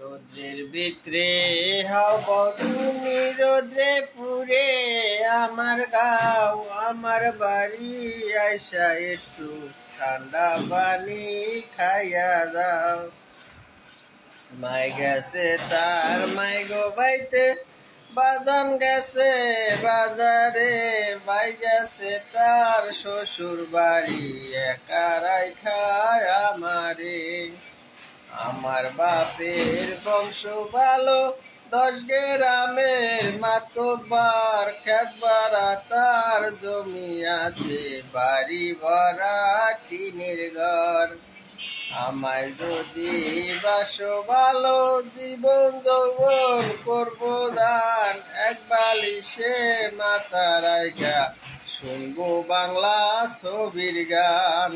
রোদ্রের ভিতরে হব তুমি রোদ্রে পুরে আমার গাও আমার বাড়ি আইসা একটু ঠান্ডা পানি খাইয়া দাও। মাই গেছে তার মাই গো বাইতে বাজান গেছে বাজারে ভাই গেছে তার শ্বশুর বাড়ি একা রাইখায় আমারে। আমার বাপের বংশ ভালো 10 গ্রামের মাতবার খেতবার তার জমি আছে বাড়ি ভরা টিনের ঘর। আমায় যদি বাসো ভালো জীবন যৌবন করবো দান এক বালিশে মাথা রাইখা শুনবো বাংলা ছবির গান।